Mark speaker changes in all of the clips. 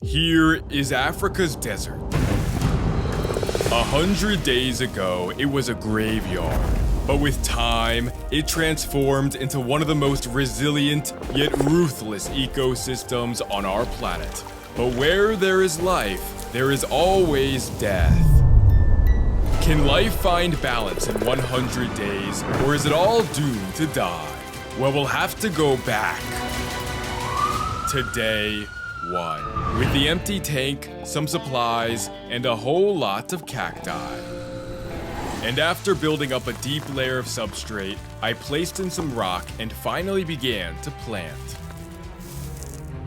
Speaker 1: Here is Africa's desert. 100 days ago, it was a graveyard. But with time, it transformed into one of the most resilient yet ruthless ecosystems on our planet. But where there is life, there is always death. Can life find balance in 100 days, or is it all doomed to die? Well, we'll have to go back to day 1, with the empty tank, some supplies, and a whole lot of cacti. And after building up a deep layer of substrate, I placed in some rock and finally began to plant.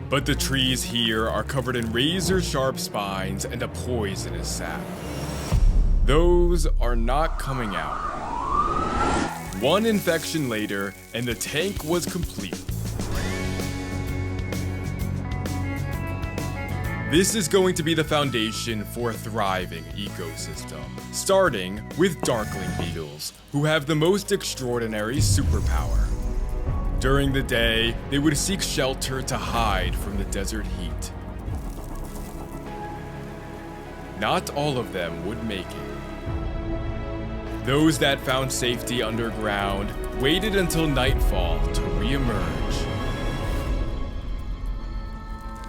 Speaker 1: But the trees here are covered in razor-sharp spines and a poisonous sap. Those are not coming out. One infection later, and the tank was complete. This is going to be the foundation for a thriving ecosystem, starting with darkling beetles, who have the most extraordinary superpower. During the day, they would seek shelter to hide from the desert heat. Not all of them would make it. Those that found safety underground waited until nightfall to re-emerge.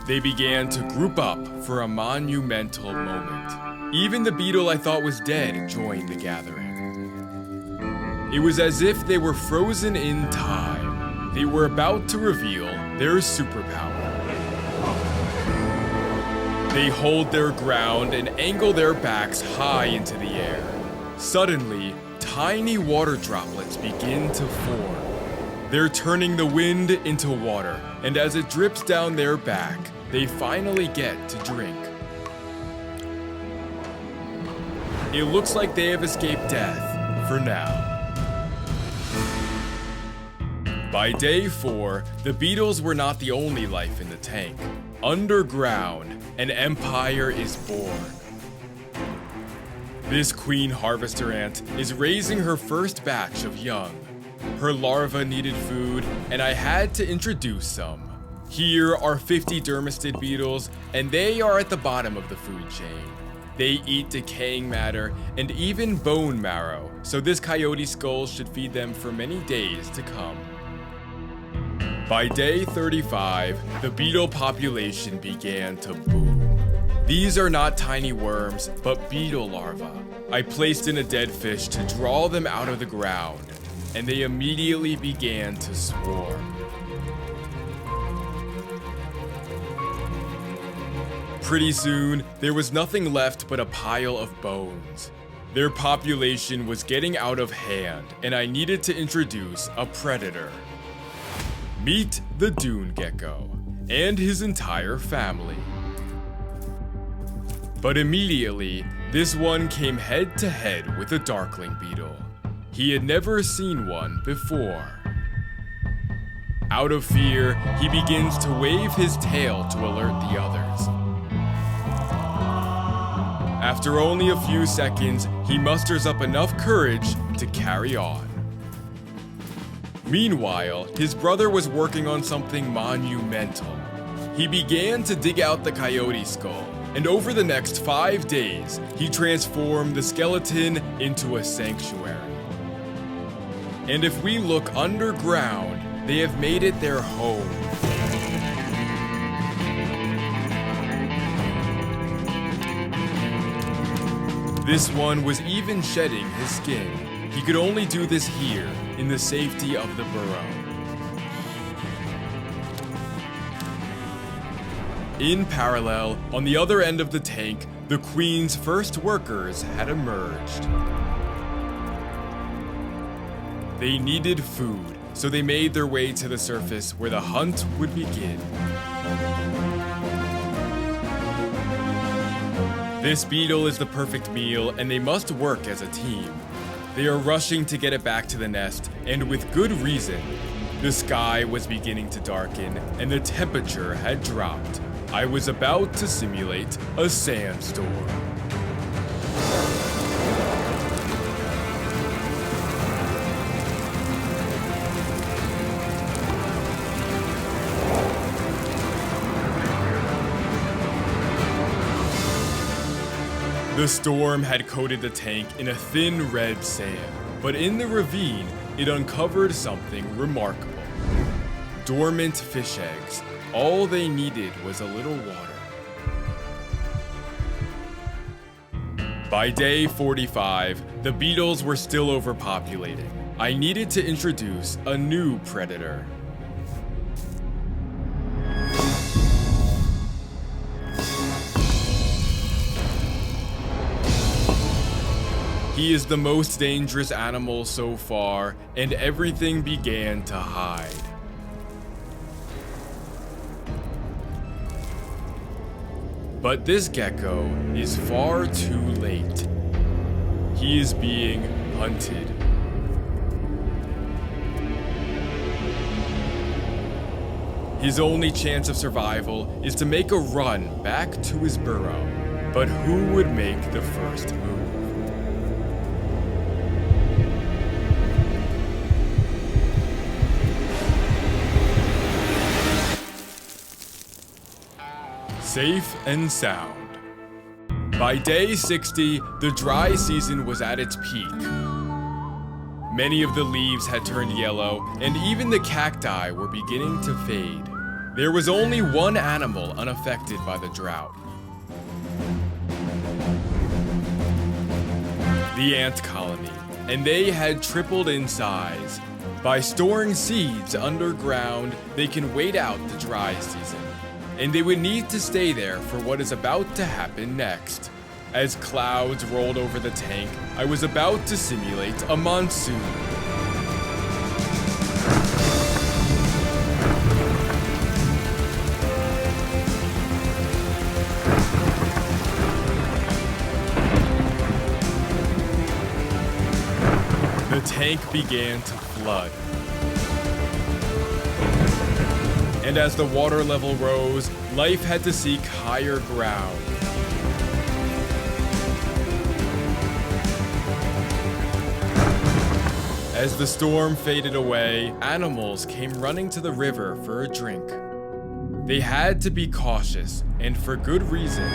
Speaker 1: They began to group up for a monumental moment. Even the beetle I thought was dead joined the gathering. It was as if they were frozen in time. They were about to reveal their superpower. They hold their ground and angle their backs high into the air. Suddenly, tiny water droplets begin to form. They're turning the wind into water, and as it drips down their back, they finally get to drink. It looks like they have escaped death, for now. By day 4, the beetles were not the only life in the tank. Underground, an empire is born. This queen harvester ant is raising her first batch of young. Her larvae needed food, and I had to introduce some. Here are 50 dermestid beetles, and they are at the bottom of the food chain. They eat decaying matter and even bone marrow, so this coyote skull should feed them for many days to come. By day 35, the beetle population began to boom. These are not tiny worms, but beetle larvae. I placed in a dead fish to draw them out of the ground, and they immediately began to swarm. Pretty soon, there was nothing left but a pile of bones. Their population was getting out of hand, and I needed to introduce a predator. Meet the Dune Gecko and his entire family. But immediately, this one came head to head with a darkling beetle. He had never seen one before. Out of fear, he begins to wave his tail to alert the others. After only a few seconds, he musters up enough courage to carry on. Meanwhile, his brother was working on something monumental. He began to dig out the coyote skull, and over the next 5 days, he transformed the skeleton into a sanctuary. And if we look underground, they have made it their home. This one was even shedding his skin. He could only do this here, in the safety of the burrow. In parallel, on the other end of the tank, the queen's first workers had emerged. They needed food, so they made their way to the surface where the hunt would begin. This beetle is the perfect meal, and they must work as a team. They are rushing to get it back to the nest, and with good reason. The sky was beginning to darken, and the temperature had dropped. I was about to simulate a sandstorm. The storm had coated the tank in a thin red sand, but in the ravine, it uncovered something remarkable. Dormant fish eggs. All they needed was a little water. By day 45, the beetles were still overpopulating. I needed to introduce a new predator. He is the most dangerous animal so far, and everything began to hide. But this gecko is far too late. He is being hunted. His only chance of survival is to make a run back to his burrow. But who would make the first move? Safe and sound. By day 60, the dry season was at its peak. Many of the leaves had turned yellow, and even the cacti were beginning to fade. There was only one animal unaffected by the drought. The ant colony, and they had tripled in size. By storing seeds underground, they can wait out the dry season. And they would need to stay there for what is about to happen next. As clouds rolled over the tank, I was about to simulate a monsoon. The tank began to flood. And as the water level rose, life had to seek higher ground. As the storm faded away, animals came running to the river for a drink. They had to be cautious, and for good reason.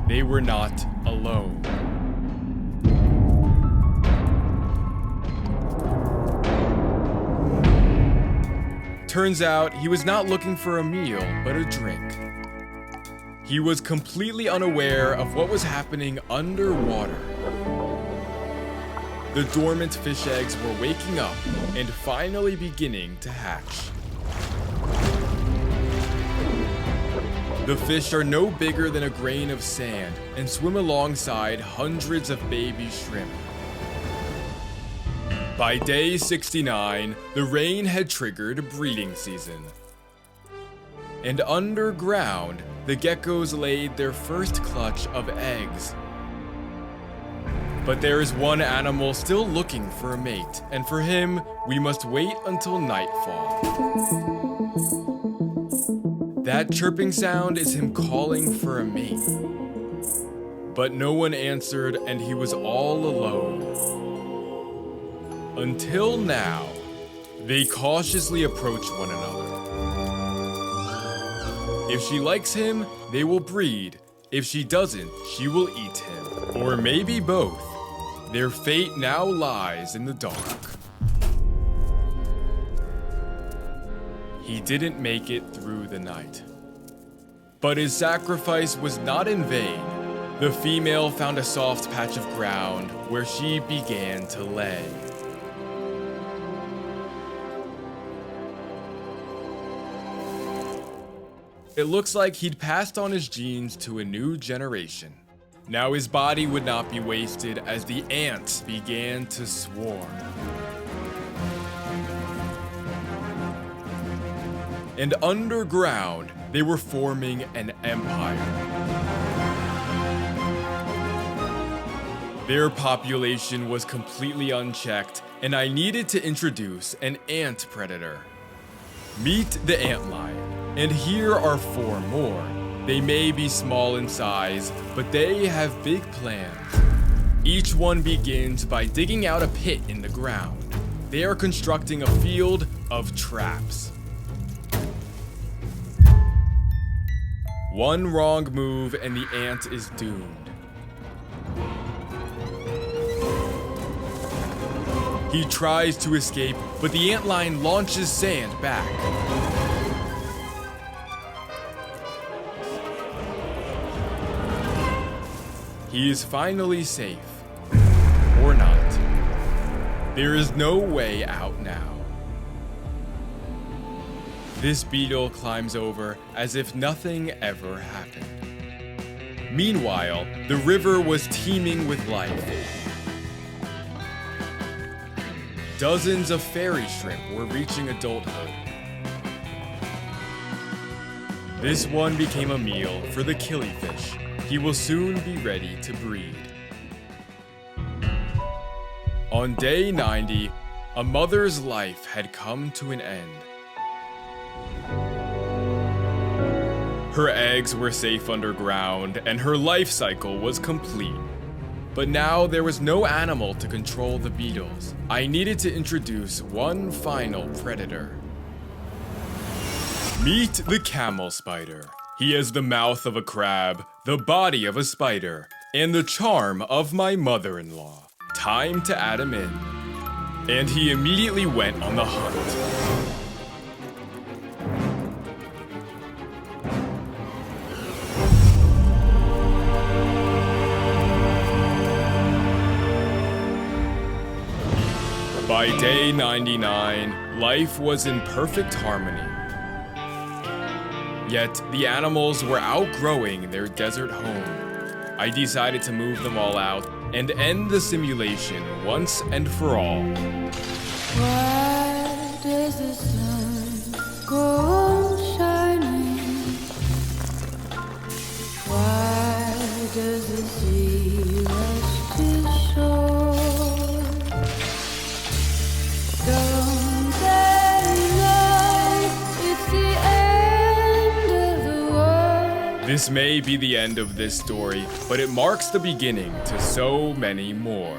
Speaker 1: They were not alone. Turns out, he was not looking for a meal, but a drink. He was completely unaware of what was happening underwater. The dormant fish eggs were waking up and finally beginning to hatch. The fish are no bigger than a grain of sand and swim alongside hundreds of baby shrimp. By day 69, the rain had triggered breeding season. And underground, the geckos laid their first clutch of eggs. But there is one animal still looking for a mate, and for him, we must wait until nightfall. That chirping sound is him calling for a mate. But no one answered, and he was all alone. Until now, they cautiously approach one another. If she likes him, they will breed. If she doesn't, she will eat him. Or maybe both. Their fate now lies in the dark. He didn't make it through the night. But his sacrifice was not in vain. The female found a soft patch of ground where she began to lay. It looks like he'd passed on his genes to a new generation. Now his body would not be wasted as the ants began to swarm. And underground, they were forming an empire. Their population was completely unchecked, and I needed to introduce an ant predator. Meet the antlion. And here are 4 more. They may be small in size, but they have big plans. Each one begins by digging out a pit in the ground. They are constructing a field of traps. One wrong move and the ant is doomed. He tries to escape, but the antlion launches sand back. He is finally safe. Or not. There is no way out now. This beetle climbs over as if nothing ever happened. Meanwhile, the river was teeming with life. Dozens of fairy shrimp were reaching adulthood. This one became a meal for the killifish. He will soon be ready to breed. On day 90, a mother's life had come to an end. Her eggs were safe underground, and her life cycle was complete. But now there was no animal to control the beetles. I needed to introduce one final predator. Meet the camel spider. He has the mouth of a crab, the body of a spider, and the charm of my mother-in-law. Time to add him in. And he immediately went on the hunt. By day 99, life was in perfect harmony. Yet, the animals were outgrowing their desert home. I decided to move them all out and end the simulation once and for all.
Speaker 2: Why does the sun go on shining? Why does the sea rush to shore? Don't they know it's the end of the world?
Speaker 1: This may be the end of this story, but it marks the beginning to so many more.